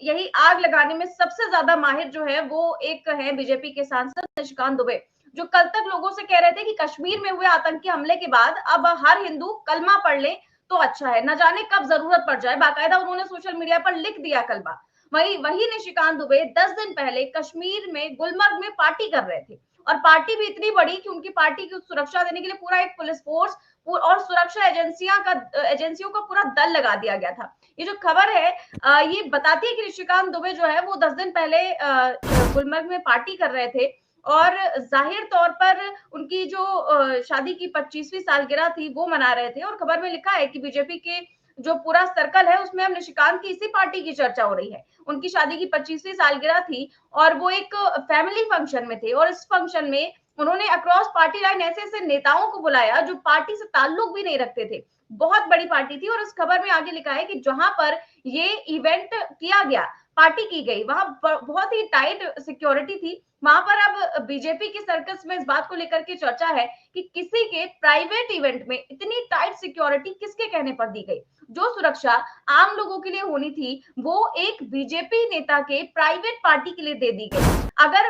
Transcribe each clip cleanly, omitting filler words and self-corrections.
यही आग लगाने में सबसे ज्यादा माहिर जो है वो एक है बीजेपी के सांसद निशिकांत दुबे, जो कल तक लोगों से कह रहे थे कि कश्मीर में हुए आतंकी हमले के बाद अब हर हिंदू कलमा पढ़ ले तो अच्छा है, न जाने कब जरूरत पड़ जाए। बाकायदा उन्होंने सोशल मीडिया पर लिख दिया कलमा। वही निशिकांत दुबे 10 दिन पहले कश्मीर में गुलमर्ग में पार्टी कर रहे थे, और पार्टी भी इतनी बड़ी कि उनकी पार्टी की सुरक्षा देने के लिए पूरा एक पुलिस फोर्स और सुरक्षा एजेंसियों का पूरा दल लगा दिया गया था। ये जो खबर है ये बताती है कि निशिकांत दुबे जो है वो 10 दिन पहले गुलमर्ग में पार्टी कर रहे थे, और जाहिर तौर पर उनकी जो शादी की 25वीं सालगिरह थी वो मना रहे थे। और खबर में लिखा है कि बीजेपी के जो पूरा सर्कल है उसमें अब निशिकांत की इसी पार्टी की चर्चा हो रही है। उनकी शादी की 25वीं सालगिरह थी और वो एक फैमिली फंक्शन में थे, और इस फंक्शन में उन्होंने अक्रॉस पार्टी लाइन ऐसे ऐसे नेताओं को बुलाया जो पार्टी से ताल्लुक भी नहीं रखते थे। बहुत बड़ी पार्टी थी, और इस खबर में आगे लिखा है कि जहां पर ये इवेंट किया गया, पार्टी की गई, वहां बहुत ही टाइट सिक्योरिटी थी। वहां पर अब बीजेपी के सर्कल्स में इस बात को लेकर के चर्चा है कि किसी के प्राइवेट इवेंट में इतनी टाइट सिक्योरिटी किसके कहने पर दी गई। जो सुरक्षा आम लोगों के लिए होनी थी वो एक बीजेपी नेता के प्राइवेट पार्टी के लिए दे दी गई। अगर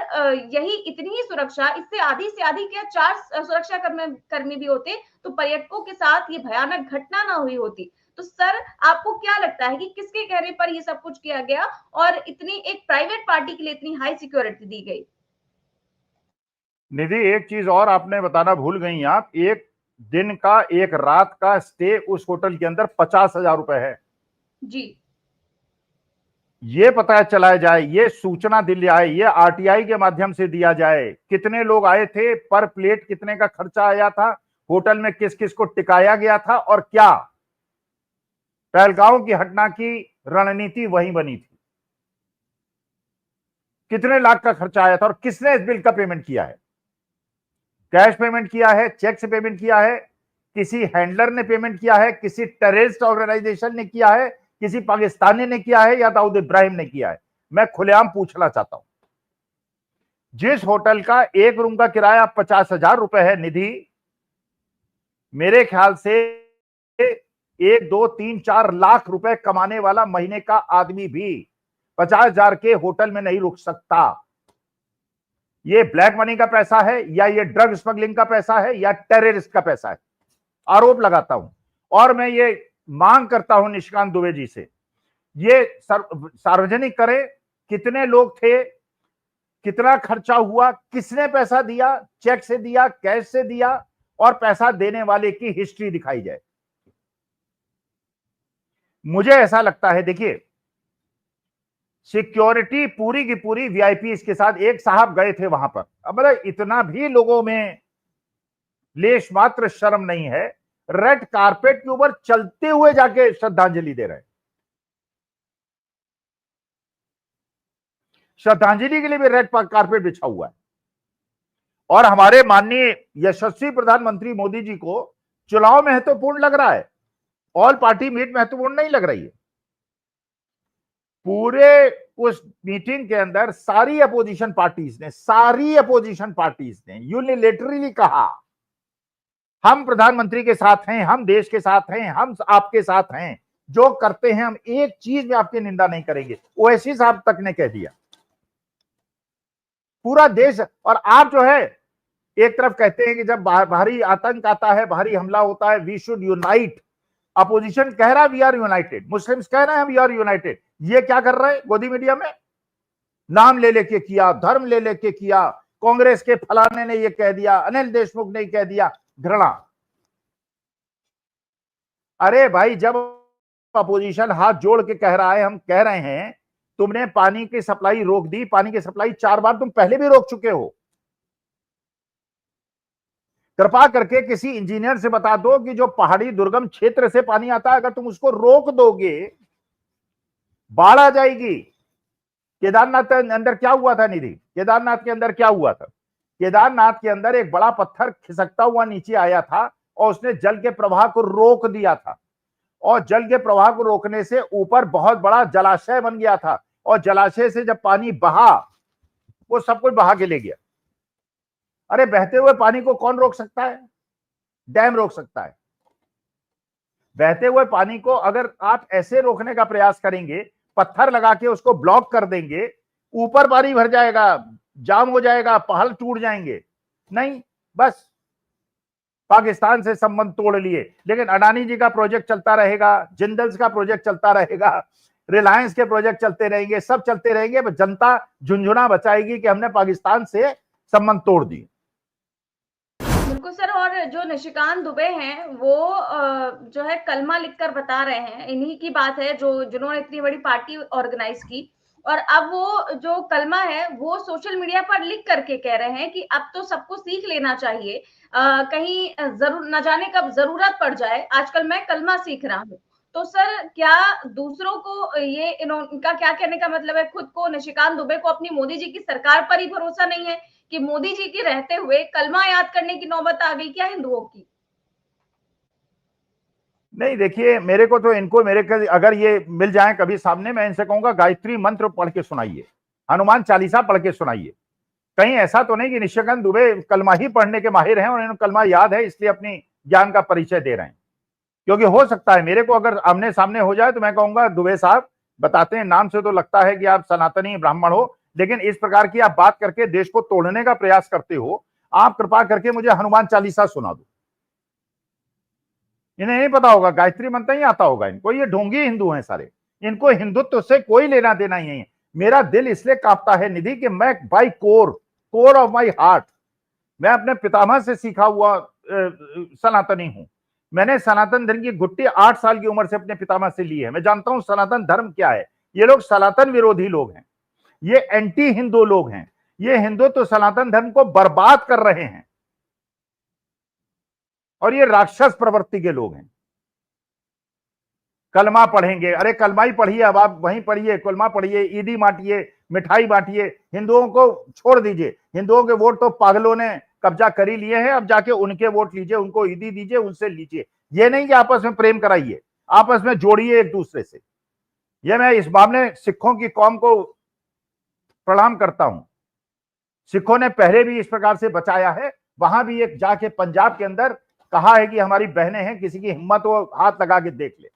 यही इतनी ही सुरक्षा, इससे आधी से आधी क्या 4 सुरक्षा कर्मी भी होते तो पर्यटकों के साथ ये भयानक घटना ना हुई होती। तो सर, आपको क्या लगता है कि किसके कहने पर ये सब कुछ किया गया और इतनी एक प्राइवेट पार्टी के लिए इतनी हाई सिक्योरिटी दी गई? निधि, एक चीज और आपने बताना भूल गई। आप एक दिन का, एक रात का स्टे उस होटल के अंदर 50,000 रुपए है जी। ये पता चला जाए, ये सूचना दी जाए, ये आरटीआई के माध्यम से दिया जाए, कितने लोग आए थे, पर प्लेट कितने का खर्चा आया था, होटल में किस किस को टिकाया गया था, और क्या पहलगांव की घटना की रणनीति वही बनी थी। कितने लाख का खर्चा आया था और किसने इस बिल का पेमेंट किया है? कैश पेमेंट किया है, चेक से पेमेंट किया है, किसी हैंडलर ने पेमेंट किया है, किसी टेररिस्ट ऑर्गेनाइजेशन ने किया है, किसी पाकिस्तानी ने किया है, या दाऊद इब्राहिम ने किया है? मैं खुलेआम पूछना चाहता हूं। जिस होटल का एक रूम का किराया 50,000 रुपए है निधि, मेरे ख्याल से 1, 2, 3, 4 लाख रुपए कमाने वाला महीने का आदमी भी 50,000 के होटल में नहीं रुक सकता। ये ब्लैक मनी का पैसा है, या ये ड्रग स्मगलिंग का पैसा है, या टेररिस्ट का पैसा है? आरोप लगाता हूं और मैं ये मांग करता हूं निशिकांत दुबे जी से, ये सार्वजनिक करें कितने लोग थे, कितना खर्चा हुआ, किसने पैसा दिया, चेक से दिया, कैश से दिया, और पैसा देने वाले की हिस्ट्री दिखाई जाए। मुझे ऐसा लगता है, देखिए, सिक्योरिटी पूरी की पूरी वीआईपी के साथ, एक साहब गए थे वहां पर। अब मतलब इतना भी लोगों में लेश मात्र शर्म नहीं है, रेड कारपेट के ऊपर चलते हुए जाके श्रद्धांजलि दे रहे हैं। श्रद्धांजलि के लिए भी रेड कारपेट बिछा हुआ है। और हमारे माननीय यशस्वी प्रधानमंत्री मोदी जी को चुनाव महत्वपूर्ण लग रहा है, ऑल पार्टी मीट महत्वपूर्ण नहीं लग रही है। पूरे उस मीटिंग के अंदर सारी अपोजिशन पार्टीज ने यूनिलेटरली कहा, हम प्रधानमंत्री के साथ हैं, हम देश के साथ हैं, हम आपके साथ हैं, जो करते हैं हम एक चीज में आपकी निंदा नहीं करेंगे। ओवैसी साहब तक ने कह दिया, पूरा देश। और आप जो है एक तरफ कहते हैं कि जब बाहरी आतंक आता है, बाहरी हमला होता है, वी शुड यूनाइट। अपोजिशन कह रहा है वी आर यूनाइटेड, मुस्लिम्स कह रहे हैं वी आर यूनाइटेड। ये क्या कर रहे हैं गोदी मीडिया में? नाम ले लेके किया, धर्म ले लेके किया, कांग्रेस के फलाने ने ये कह दिया, अनिल देशमुख ने कह दिया। घृणा। अरे भाई, जब अपोजिशन हाथ जोड़ के कह रहा है, हम कह रहे हैं तुमने पानी की सप्लाई रोक दी, पानी की सप्लाई 4 बार तुम पहले भी रोक चुके हो। कृपा करके किसी इंजीनियर से बता दो कि जो पहाड़ी दुर्गम क्षेत्र से पानी आता है, अगर तुम उसको रोक दोगे बाढ़ आ जाएगी। केदारनाथ के अंदर क्या हुआ था निधि? केदारनाथ के अंदर क्या हुआ था? केदारनाथ के अंदर एक बड़ा पत्थर खिसकता हुआ नीचे आया था और उसने जल के प्रवाह को रोक दिया था, और जल के प्रवाह को रोकने से ऊपर बहुत बड़ा जलाशय बन गया था, और जलाशय से जब पानी बहा वो सब कुछ बहा के ले गया। अरे, बहते हुए पानी को कौन रोक सकता है? डैम रोक सकता है। बहते हुए पानी को अगर आप ऐसे रोकने का प्रयास करेंगे, पत्थर लगा के उसको ब्लॉक कर देंगे, ऊपर पानी भर जाएगा, जाम हो जाएगा, पहाड़ टूट जाएंगे। नहीं, बस पाकिस्तान से संबंध तोड़ लिए। लेकिन अडानी जी का प्रोजेक्ट चलता रहेगा, जिंदल्स का प्रोजेक्ट चलता रहेगा, रिलायंस के प्रोजेक्ट चलते रहेंगे, सब चलते रहेंगे, जनता झुंझुना बचाएगी कि हमने पाकिस्तान से संबंध तोड़ दिए। बिल्कुल सर। और जो निशिकांत दुबे हैं वो जो है कलमा लिखकर बता रहे हैं, इन्हीं की बात है जो जिन्होंने इतनी बड़ी पार्टी ऑर्गेनाइज की, और अब वो जो कलमा है वो सोशल मीडिया पर लिख करके कह रहे हैं कि अब तो सबको सीख लेना चाहिए, कहीं जरूर न जाने कब जरूरत पड़ जाए, आजकल मैं कलमा सीख रहा हूँ। तो सर क्या दूसरों को ये इनका क्या कहने का मतलब है, खुद को निशिकांत दुबे को अपनी मोदी जी की सरकार पर ही भरोसा नहीं है कि मोदी जी के रहते हुए कलमा याद करने की नौबत आ गई क्या हिंदुओं की? नहीं, देखिए, मेरे को तो इनको अगर ये मिल जाए कभी सामने, मैं इनसे कहूंगा गायत्री मंत्र पढ़ के सुनाइए, हनुमान चालीसा पढ़ के सुनाइए। कहीं ऐसा तो नहीं कि निशिकांत दुबे कलमा ही पढ़ने के माहिर हैं और इन्हें कलमा याद है इसलिए अपनी ज्ञान का परिचय दे रहे हैं। क्योंकि हो सकता है मेरे को अगर आमने सामने हो जाए तो मैं कहूंगा दुबे साहब, बताते हैं नाम से तो लगता है कि आप सनातनी ब्राह्मण हो, लेकिन इस प्रकार की आप बात करके देश को तोड़ने का प्रयास करते हो, आप कृपा करके मुझे हनुमान चालीसा सुना दो। इन्हें नहीं पता होगा, गायत्री मंत्र ही आता होगा इनको, ये ढोंगी हिंदू हैं सारे, इनको हिंदुत्व से कोई लेना देना ही नहीं है। मेरा दिल इसलिए कांपता है निधि कि मैं by core of my heart, मैं अपने पितामह से सीखा हुआ सनातनी हूं। मैंने सनातन धर्म की गुट्टी 8 साल की उम्र से अपने पितामह से ली है। मैं जानता हूं सनातन धर्म क्या है। ये लोग सनातन विरोधी लोग हैं, ये एंटी हिंदू लोग हैं, ये हिंदुत्व सनातन धर्म को बर्बाद कर रहे हैं और ये राक्षस प्रवृत्ति के लोग हैं। कलमा पढ़ेंगे, अरे कलमा ही पढ़िए, अब आप वहीं पढ़िए, कलमा पढ़िए, ईदी बांटिए, मिठाई बांटिए, हिंदुओं को छोड़ दीजिए। हिंदुओं के वोट तो पागलों ने कब्जा कर ही लिए हैं, अब जाके उनके वोट लीजिए, उनको ईदी दीजिए, उनसे लीजिए। ये नहीं कि आपस में प्रेम कराइए, आपस में जोड़िए एक दूसरे से। ये मैं इस मामले सिखों की कौम को प्रणाम करता हूं। सिखों ने पहले भी इस प्रकार से बचाया है, वहां भी एक जाके पंजाब के अंदर कहा है कि हमारी बहनें हैं, किसी की हिम्मत हो हाथ लगा के देख ले।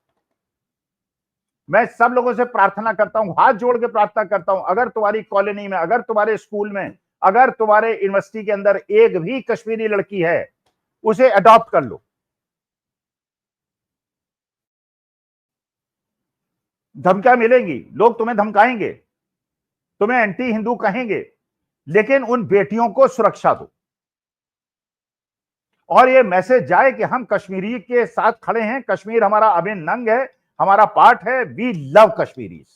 मैं सब लोगों से प्रार्थना करता हूं, हाथ जोड़ के प्रार्थना करता हूं, अगर तुम्हारी कॉलोनी में, अगर तुम्हारे स्कूल में, अगर तुम्हारे यूनिवर्सिटी के अंदर एक भी कश्मीरी लड़की है, उसे अडॉप्ट कर लो। धमकियां मिलेंगी, लोग तुम्हें धमकाएंगे, तुम्हें एंटी हिंदू कहेंगे, लेकिन उन बेटियों को सुरक्षा दो और ये मैसेज जाए कि हम कश्मीरी के साथ खड़े हैं, कश्मीर हमारा अभिन्न अंग है, हमारा पार्ट है, वी लव कश्मीरीज।